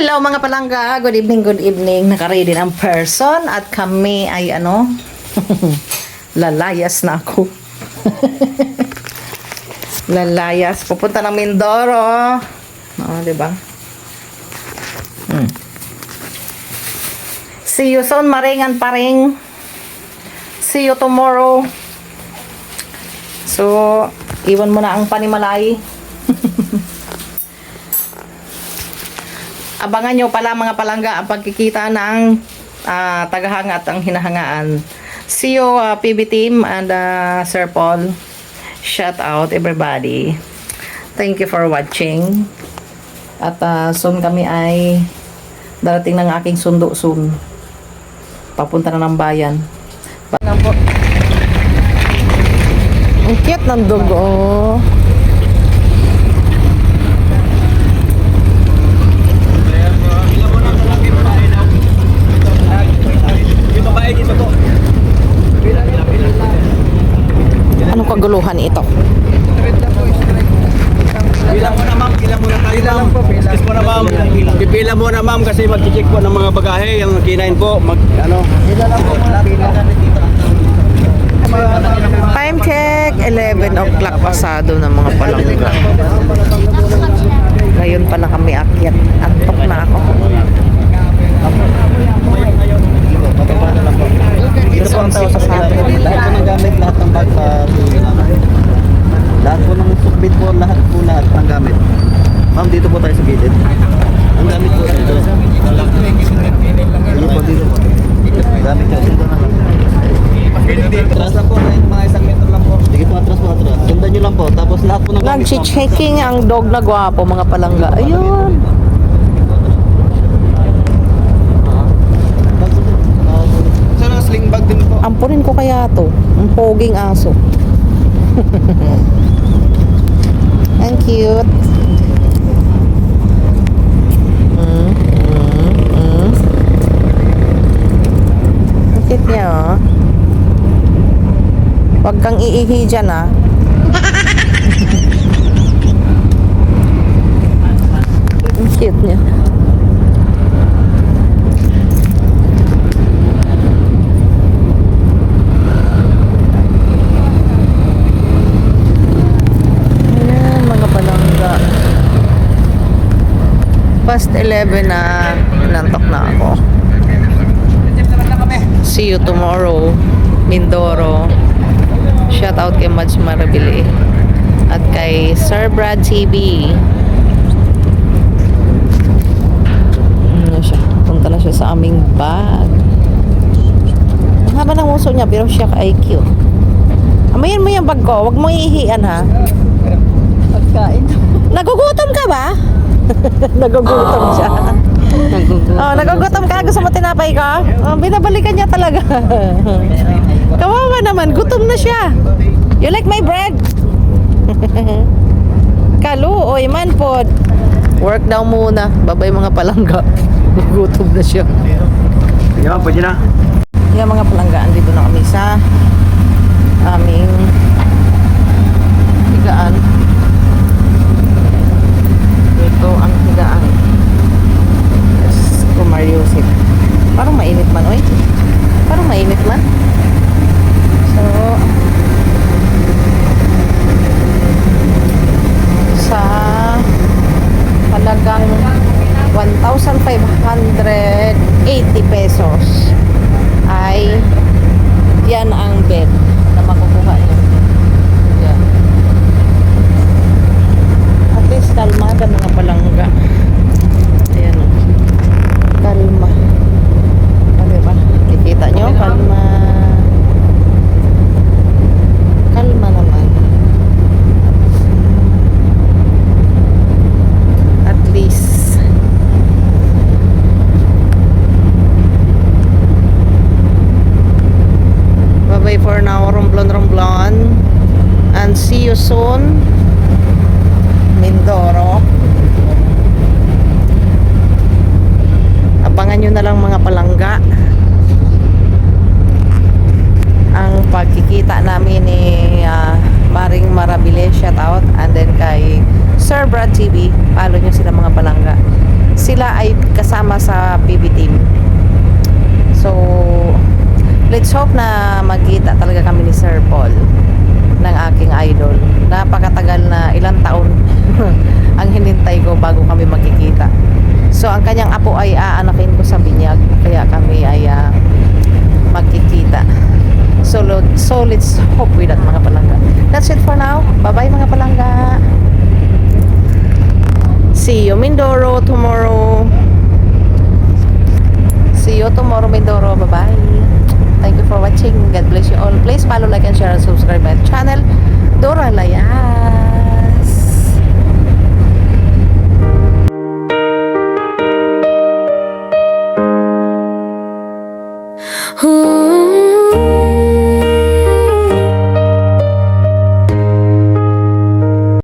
Hello mga palangga, good evening, good evening. Nakaready ng person at kami ay lalayas na ako. Lalayas, pupunta ng Mindoro. Diba? See you soon, maringan pa rin. See you tomorrow. So, iwan mo na ang panimalay. Abangan nyo pala mga palangga ang pagkikita ng tagahanga at ang hinahangaan. See you PB team and Sir Paul. Shout out everybody. Thank you for watching. At soon kami ay darating ng aking sundo soon. Papunta na ng bayan. Ang cute ng dugo. Anong kaguluhan ito? Bilang mo na ma'am, bilang mo na tayo ma'am. Excuse mo na ma'am. Pipila mo na ma'am kasi mag-check po ng mga bagahe, yung kinain po, Pila lang po ma'am. Time check, 11 o'clock pasado ng mga palangga. Ngayon pa lang kami akyat. Antok na ako. Dito po ang tao sa atin. Lahat po ng gamit, lahat ng bag sa tuloy namin. Lahat po ng sukbit po, lahat ng gamit. Ma'am, dito po tayo sa gilid. Ang gamit po dito. Dito po, dito po. Gamit po dito na lang. Atras lang po, mga 1 metro lang po. Sige po, atras. Sundan nyo lang po, tapos lahat po ng gamit. Nag-checking ang dog na gwapo mga palangga. Ayun. Sana sling bag din po. Ampunin ko kaya to. Ang poging aso. Ang cute. Ang cute niya, oh. Huwag kang iihi dyan, ah. Ang cute niya. Past 11 na nantok na ako. See you tomorrow, Mindoro. Shout out kay Mads Marabili at kay Sir Brad TV. Punta na siya sa aming bag. Ang haba ng uso niya, pero siya IQ. Amayin mo yung bag ko, huwag mo iihian ha. Pagkain. Nagugutom ka ba? Nagugutom siya. Nagugutom ka? Gusto mo tinapay ka? Binabalikan niya talaga. Kawawa naman, gutom na siya. You like my bread? Kalu, oy man pod. Work daw muna. Babay mga palangga. Gutom na siya. Sige ma'am, pwede na. Yung mga palangga, andito na kami sa aming higaan. Ito ang higaan. Yes, Kumariusip. Parang mainit man, oy. Parang mainit man. So, sa halagang 1,580 pesos ay yan ang bed na makukuha nyo. Yan. At least kalma ka mga palangga. Ayan o. Kalma. Diba? Kikita nyo? Kalma. Kalma naman. At least. Bye-bye for now. Romblon. And see you soon. Mindoro. Abangan nyo na lang mga palangga ang pagkikita namin ni Maring Marabile, shout out, and then kay Sir Brad TV, follow nyo sila mga palangga. sila ay kasama sa PB team. So, let's hope na magkita talaga kami ni Sir Paul, ng aking idol. Napakatagal na, ilang taon ang hinintay ko bago kami magkikita. So, ang kanyang apo ay aanakin ko sa binyag, kaya kami ay magkikita. So let's hope with that, mga palangga. That's it for now. Bye-bye, mga palangga. See you Mindoro tomorrow. See you tomorrow, Mindoro. Bye-bye. Thank you for watching. God bless you all. Please follow, like, and share, and subscribe my channel, Dora Layan.